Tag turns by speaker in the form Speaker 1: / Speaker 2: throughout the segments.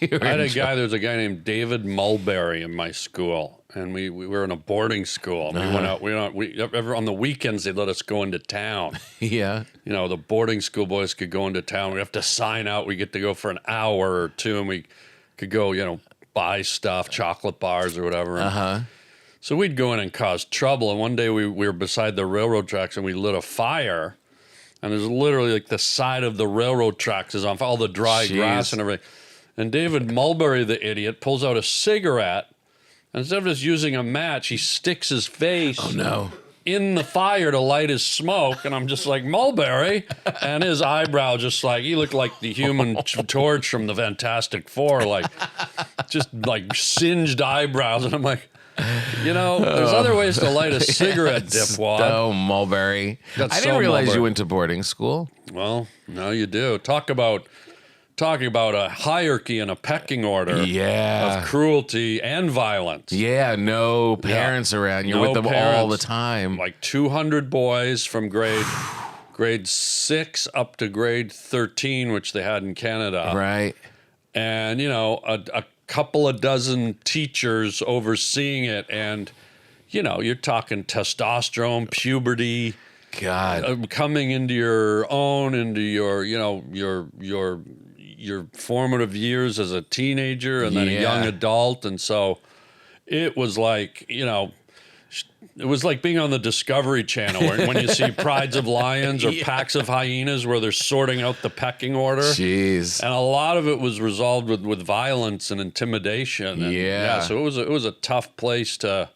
Speaker 1: There was a guy named David Mulberry in my school, and we were in a boarding school. And we went out. On the weekends they let us go into town.
Speaker 2: Yeah.
Speaker 1: You know, the boarding school boys could go into town. We have to sign out. We get to go for an hour or two, and we could go, buy stuff, chocolate bars or whatever. So we'd go in and cause trouble. And one day we were beside the railroad tracks, and we lit a fire. And there's literally like the side of the railroad tracks is on fire, all the dry grass and everything. And David Mulberry, the idiot, pulls out a cigarette. And instead of just using a match, he sticks his face in the fire to light his smoke. And I'm just like, Mulberry. And his eyebrow just like, he looked like the Human Torch from the Fantastic Four, just like singed eyebrows. And I'm like, there's other ways to light a cigarette, dipwad.
Speaker 2: Oh, Mulberry. I didn't realize you went to boarding school.
Speaker 1: Well, now you do. Talking about a hierarchy and a pecking order of cruelty and violence.
Speaker 2: Yeah, no parents around. You're with them all the time.
Speaker 1: Like 200 boys from grade 6 up to grade 13, which they had in Canada.
Speaker 2: Right.
Speaker 1: And, a couple of dozen teachers overseeing it. And, you're talking testosterone, puberty.
Speaker 2: God.
Speaker 1: Coming into your own, into your formative years as a teenager and then a young adult. And so it was like, it was like being on the Discovery Channel when you see prides of lions or packs of hyenas where they're sorting out the pecking order.
Speaker 2: Jeez.
Speaker 1: And a lot of it was resolved with violence and intimidation. And so it was a tough place to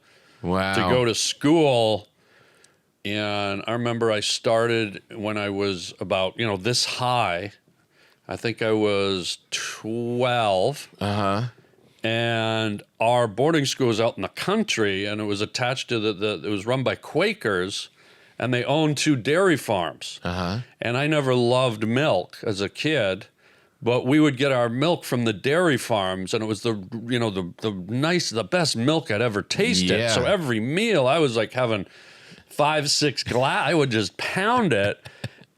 Speaker 1: go to school. And I remember I started when I was about, this high. I think I was 12. And our boarding school was out in the country, and it was attached to it was run by Quakers, and they owned 2 dairy farms. And I never loved milk as a kid, but we would get our milk from the dairy farms, and it was the best milk I'd ever tasted.
Speaker 2: Yeah.
Speaker 1: So every meal I was like having 5-6 glass. I would just pound it.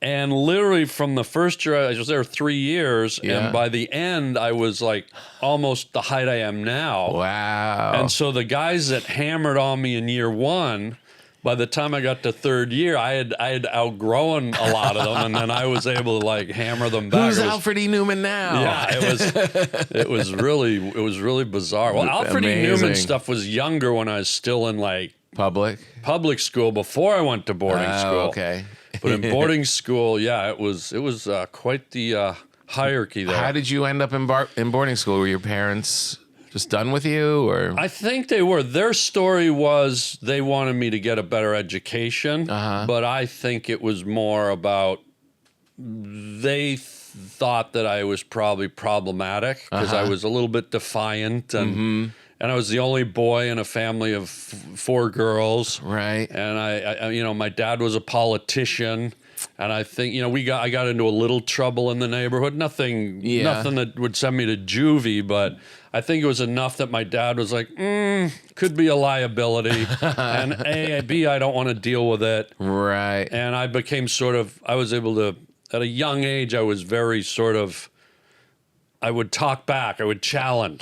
Speaker 1: And literally from the first year, I was there 3 years, and by the end, I was like almost the height I am now.
Speaker 2: Wow.
Speaker 1: And so the guys that hammered on me in year 1, by the time I got to 3rd year, I had outgrown a lot of them, and then I was able to hammer them back.
Speaker 2: Who's Alfred E. Newman now?
Speaker 1: Yeah, it was really bizarre. Well, Alfred E. Newman stuff was younger when I was still in public school before I went to boarding school.
Speaker 2: Okay.
Speaker 1: But in boarding school, it was quite the hierarchy there.
Speaker 2: How did you end up in boarding school? Were your parents just done with you, or?
Speaker 1: I think they were. Their story was they wanted me to get a better education, but I think it was more about they thought that I was probably problematic because I was a little bit defiant and I was the only boy in a family of 4 girls.
Speaker 2: Right.
Speaker 1: And I my dad was a politician, and I think, I got into a little trouble in the neighborhood. Nothing that would send me to juvie, but I think it was enough that my dad was like, could be a liability. And B, I don't want to deal with it.
Speaker 2: Right.
Speaker 1: And I became I was able to, at a young age, I was very I would talk back. I would challenge.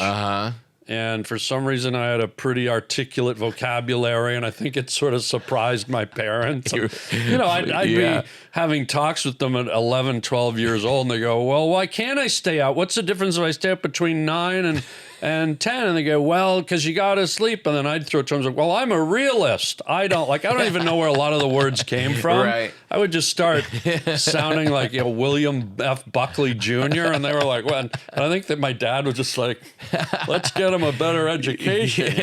Speaker 1: And for some reason, I had a pretty articulate vocabulary, and I think it sort of surprised my parents. I'd be having talks with them at 11, 12 years old, and they go, well, why can't I stay out? What's the difference if I stay up between 9 and 10? And they go, well, because you got to sleep. And then I'd throw terms like, well, I'm a realist. I don't even know where a lot of the words came from.
Speaker 2: Right.
Speaker 1: I would just start sounding like William F. Buckley Jr., and they were like, well, and I think that my dad was just like, let's get him a better education.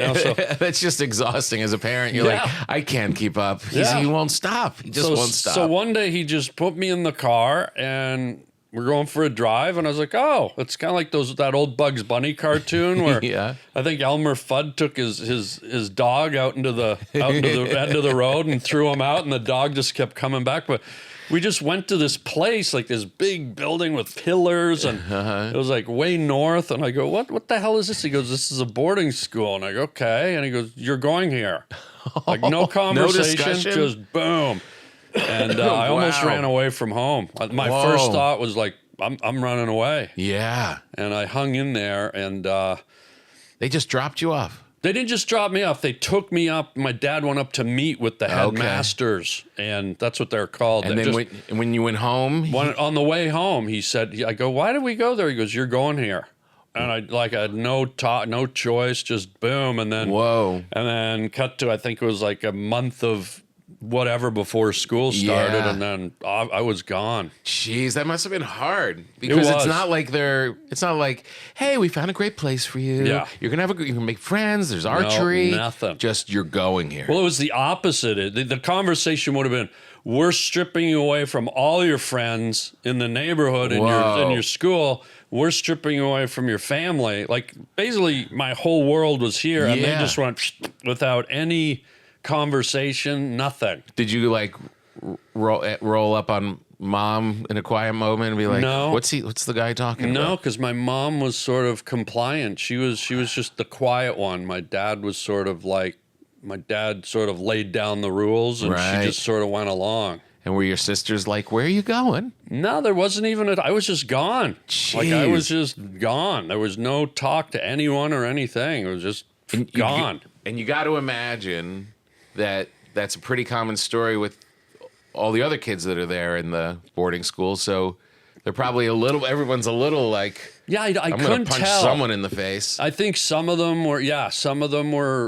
Speaker 2: That's just exhausting as a parent. You're like, I can't keep up. He won't stop. He just won't stop.
Speaker 1: So one day he just put me in the car, and we're going for a drive, and I was like, oh, it's kind of like that old Bugs Bunny cartoon where I think Elmer Fudd took his dog out into the end of the road and threw him out, and the dog just kept coming back. But we just went to this place, like this big building with pillars, and it was like way north. And I go, what the hell is this? He goes, this is a boarding school. And I go, okay. And he goes, you're going here. Like no conversation,
Speaker 2: no
Speaker 1: just boom. And I almost ran away from home. My first thought was like, I'm running away.
Speaker 2: Yeah.
Speaker 1: And I hung in there, and
Speaker 2: They just dropped you off.
Speaker 1: they didn't just drop me off. They took me up. My dad went up to meet with the headmasters, and that's what they're called.
Speaker 2: And then when you went home,
Speaker 1: on the way home, he said, I go, why did we go there? He goes, you're going here. And I had no choice, just boom. And then, and then cut to, I think it was like a month of whatever before school started. And then I was gone.
Speaker 2: Jeez, that must have been hard because it's not like, hey, we found a great place for you.
Speaker 1: Yeah.
Speaker 2: You can make friends. There's archery.
Speaker 1: No, nothing.
Speaker 2: Just you're going here.
Speaker 1: Well, it was the opposite. The conversation would have been, we're stripping you away from all your friends in the neighborhood in your school. We're stripping you away from your family. Like, basically, my whole world was here, and they just went without any conversation, nothing.
Speaker 2: Did you like roll up on mom in a quiet moment and be like,
Speaker 1: no,
Speaker 2: what's the guy talking about?
Speaker 1: No, because my mom was sort of compliant. She was just the quiet one. My dad was sort of like, my dad sort of laid down the rules, and she just sort of went along.
Speaker 2: And were your sisters like, where are you going?
Speaker 1: No, there wasn't even I was just gone.
Speaker 2: Jeez.
Speaker 1: Like, I was just gone. There was no talk to anyone or anything. It was just gone.
Speaker 2: And you got to imagine that that's a pretty common story with all the other kids that are there in the boarding school. So they're probably everyone's a little like,
Speaker 1: I
Speaker 2: I'm
Speaker 1: couldn't
Speaker 2: going to punch
Speaker 1: tell.
Speaker 2: someone in the face.
Speaker 1: I think some of them were,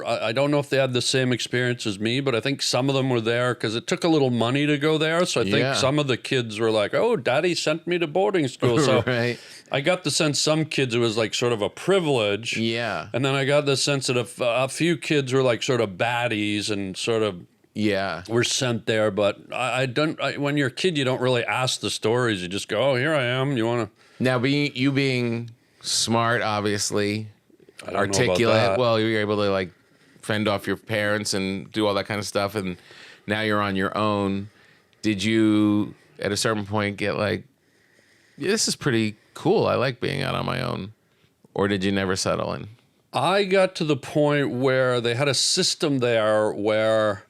Speaker 1: I don't know if they had the same experience as me, but I think some of them were there because it took a little money to go there. So I think some of the kids were like, oh, daddy sent me to boarding school. So I got the sense some kids, it was like sort of a privilege.
Speaker 2: Yeah.
Speaker 1: And then I got the sense that a few kids were like sort of baddies and sort of, we're sent there. But when you're a kid, you don't really ask the stories. You just go, oh, here I am. You want to.
Speaker 2: Now, being smart, obviously, articulate, well, you're able to like fend off your parents and do all that kind of stuff, and now you're on your own. Did you, at a certain point, get like, this is pretty cool, I like being out on my own? Or did you never settle in?
Speaker 1: I got to the point where they had a system there where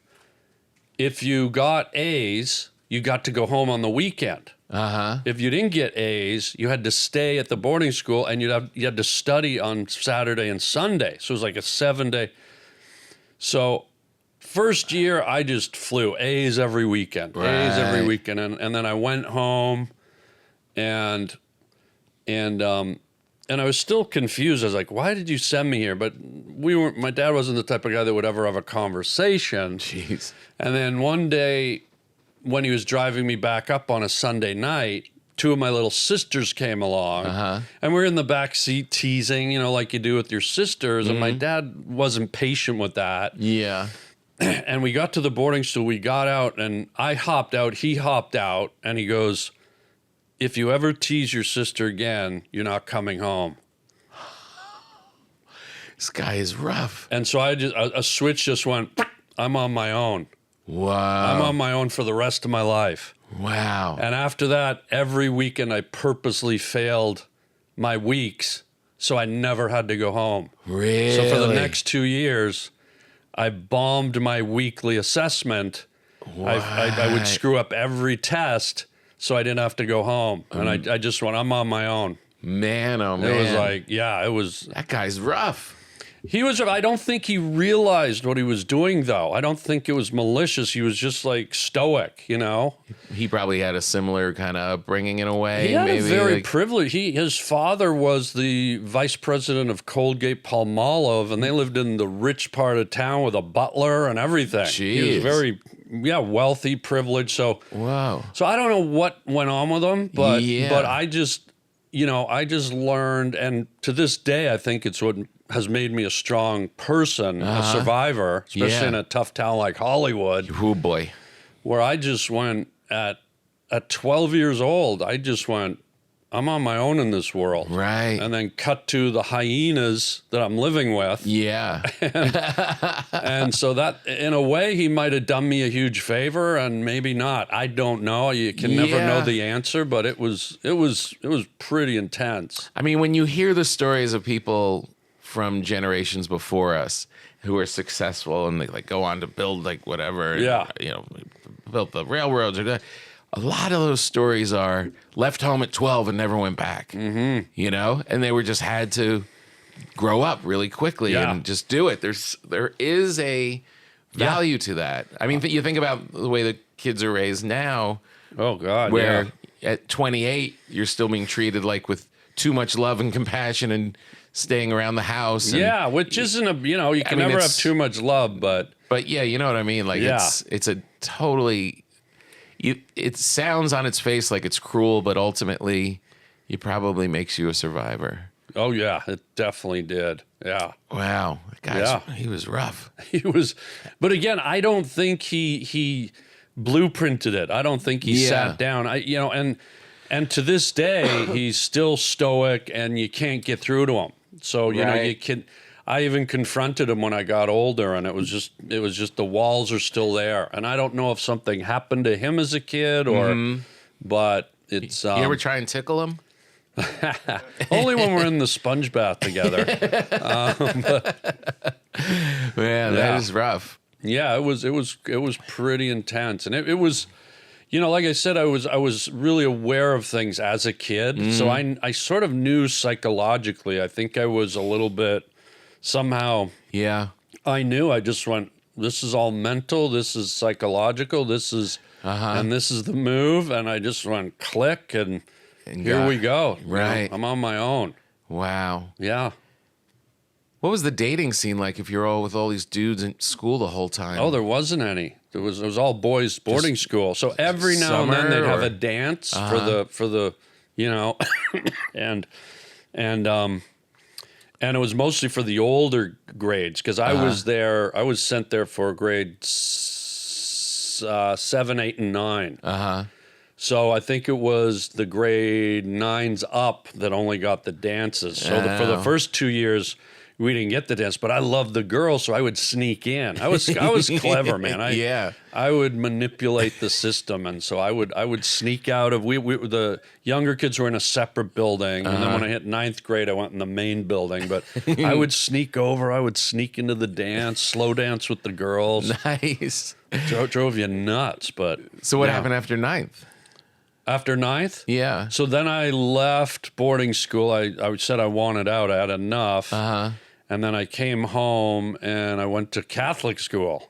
Speaker 1: if you got A's, you got to go home on the weekend. If you didn't get A's, you had to stay at the boarding school, and you had to study on Saturday and Sunday. So it was like a 7-day. So first year, I just flew A's every weekend, A's every weekend, and then I went home, and I was still confused. I was like, why did you send me here? But my dad wasn't the type of guy that would ever have a conversation.
Speaker 2: Jeez.
Speaker 1: And then one day, when he was driving me back up on a Sunday night, two of my little sisters came along, and we were in the back seat teasing, like you do with your sisters. And my dad wasn't patient with that.
Speaker 2: Yeah.
Speaker 1: And we got to the boarding school. We got out, and I hopped out. He hopped out, and he goes, if you ever tease your sister again, you're not coming home.
Speaker 2: This guy is rough.
Speaker 1: And so a switch just went, I'm on my own.
Speaker 2: Wow.
Speaker 1: I'm on my own for the rest of my life.
Speaker 2: Wow.
Speaker 1: And after that, every weekend I purposely failed my weeks so I never had to go home.
Speaker 2: Really?
Speaker 1: So for the next 2 years, I bombed my weekly assessment. I would screw up every test so I didn't have to go home. And I just went, I'm on my own.
Speaker 2: Man, oh man.
Speaker 1: It was like, it was.
Speaker 2: That guy's rough.
Speaker 1: I don't think he realized what he was doing, though. I don't think it was malicious. He was just like stoic,
Speaker 2: He probably had a similar kind of upbringing in a way.
Speaker 1: He had a very privileged. His father was the vice president of Colgate Palmolive, and they lived in the rich part of town with a butler and everything.
Speaker 2: Jeez.
Speaker 1: He was very, wealthy, privileged. So,
Speaker 2: wow.
Speaker 1: So I don't know what went on with him, but I just, I just learned, and to this day, I think it's what has made me a strong person, a survivor, especially in a tough town like Hollywood.
Speaker 2: Oh boy.
Speaker 1: Where I just went at 12 years old, I just went, I'm on my own in this world.
Speaker 2: Right.
Speaker 1: And then cut to the hyenas that I'm living with.
Speaker 2: Yeah.
Speaker 1: And so that, in a way, he might have done me a huge favor, and maybe not. I don't know. You can never know the answer, but it was pretty intense.
Speaker 2: I mean, when you hear the stories of people from generations before us who are successful and they like go on to build like whatever, built the railroads or that, a lot of those stories are left home at 12 and never went back, you know, and they were just had to grow up really quickly and just do it. There is a value to that. I mean, you think about the way the kids are raised now.
Speaker 1: Oh God.
Speaker 2: Where at 28, you're still being treated like with too much love and compassion and staying around the house. And,
Speaker 1: which isn't you can never have too much love, but
Speaker 2: yeah, you know what I mean? Like it's a totally, it sounds on its face like it's cruel, but ultimately it probably makes you a survivor.
Speaker 1: Oh yeah, it definitely did. Yeah.
Speaker 2: Wow. Guys, he was rough.
Speaker 1: He was, but again, I don't think he blueprinted it. I don't think he sat down. And to this day, he's still stoic, and you can't get through to him. So you know, you can. I even confronted him when I got older, and it was just the walls are still there. And I don't know if something happened to him as a kid or, but it's.
Speaker 2: You ever try and tickle him?
Speaker 1: Only when we're in the sponge bath together.
Speaker 2: That is rough.
Speaker 1: Yeah, it was pretty intense, and it was, you know, like I said, I was really aware of things as a kid, so I sort of knew psychologically. I think I was a little bit somehow. Yeah, I knew. I just went, this is all mental. This is psychological. This is and this is the move, and I just went click, and here we go.
Speaker 2: Right,
Speaker 1: you know, I'm on my own.
Speaker 2: Wow.
Speaker 1: Yeah.
Speaker 2: What was the dating scene like if you're all with all these dudes in school the whole time?
Speaker 1: Oh, there wasn't any. It was all boys boarding school. So every now and then they'd have a dance for the you know, and it was mostly for the older grades because I was there. I was sent there for grades 7, 8, and 9. So I think it was the grade 9s up that only got the dances. So for the first 2 years, we didn't get the dance, but I loved the girls, so I would sneak in. I was clever, man. I would manipulate the system, and so I would sneak out of. We the younger kids were in a separate building, and then when I hit 9th grade, I went in the main building. But I would sneak over. I would sneak into the dance, slow dance with the girls.
Speaker 2: Nice.
Speaker 1: Drove you nuts, but
Speaker 2: so what happened after 9th?
Speaker 1: After 9th?
Speaker 2: Yeah.
Speaker 1: So then I left boarding school. I said I wanted out. I had enough. And then I came home and I went to Catholic school.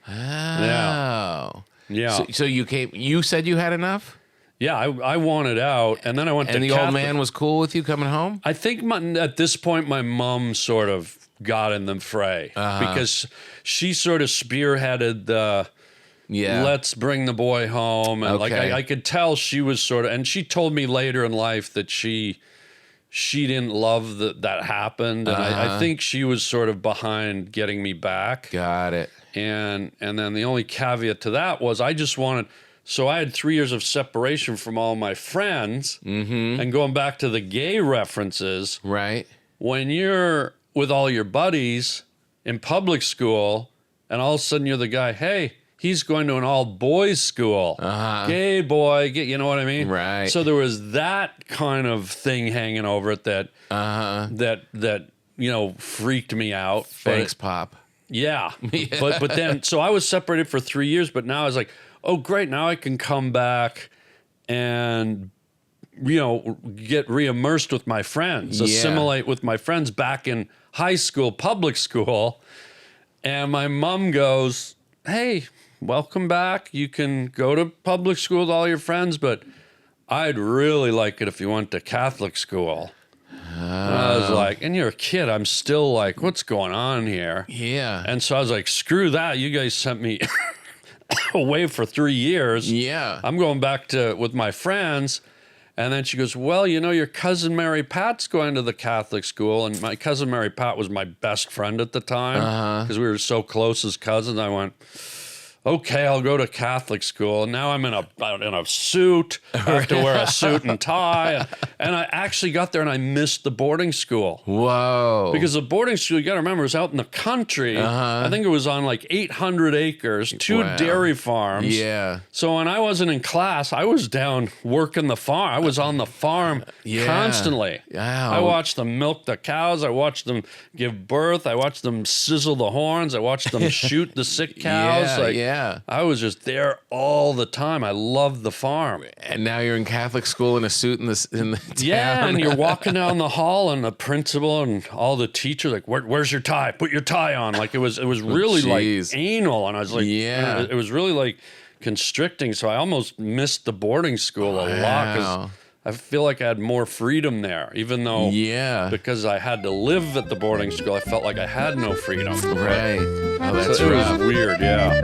Speaker 2: Oh. Yeah.
Speaker 1: Yeah.
Speaker 2: So you said you had enough?
Speaker 1: Yeah, I wanted out. And then I went to
Speaker 2: Catholic. And the old man was cool with you coming home?
Speaker 1: I think at this point, my mom sort of got in the fray because she sort of spearheaded the... Yeah. Let's bring the boy home. And like I could tell she was sort of, and she told me later in life that she didn't love that happened. And I think she was sort of behind getting me back.
Speaker 2: Got it.
Speaker 1: And then the only caveat to that was I just wanted, so I had 3 years of separation from all my friends and going back to the gay references.
Speaker 2: Right.
Speaker 1: When you're with all your buddies in public school and all of a sudden you're the guy, hey, he's going to an all-boys school. Gay boy, you know what I mean?
Speaker 2: Right.
Speaker 1: So there was that kind of thing hanging over it that you know, freaked me out.
Speaker 2: Thanks, Pop.
Speaker 1: Yeah. But then, so I was separated for 3 years, but now I was like, oh, great, now I can come back and, you know, get re-immersed with my friends, assimilate with my friends back in high school, public school. And my mom goes, hey, welcome back. You can go to public school with all your friends, but I'd really like it if you went to Catholic school. I was like, and you're a kid. I'm still like, what's going on here?
Speaker 2: Yeah.
Speaker 1: And so I was like, screw that. You guys sent me away for 3 years.
Speaker 2: Yeah.
Speaker 1: I'm going back with my friends. And then she goes, well, you know, your cousin Mary Pat's going to the Catholic school. And my cousin Mary Pat was my best friend at the time because we were so close as cousins. I went, okay, I'll go to Catholic school. And now I'm in a suit. I have to wear a suit and tie. And I actually got there and I missed the boarding school.
Speaker 2: Whoa.
Speaker 1: Because the boarding school, you got to remember, was out in the country. I think it was on like 800 acres, 2 dairy farms.
Speaker 2: Yeah.
Speaker 1: So when I wasn't in class, I was down working the farm. I was on the farm constantly.
Speaker 2: Wow.
Speaker 1: I watched them milk the cows. I watched them give birth. I watched them sizzle the horns. I watched them shoot the sick cows.
Speaker 2: Yeah.
Speaker 1: I was just there all the time. I loved the farm.
Speaker 2: And now you're in Catholic school in a suit in the town.
Speaker 1: Yeah, and you're walking down the hall, and the principal and all the teachers like, where's your tie? Put your tie on. Like it was really like anal, and I was like,
Speaker 2: yeah,
Speaker 1: it was really like constricting. So I almost missed the boarding school a lot because I feel like I had more freedom there, even though because I had to live at the boarding school, I felt like I had no freedom.
Speaker 2: Right. Oh, that's
Speaker 1: so it
Speaker 2: rough.
Speaker 1: was weird. Yeah.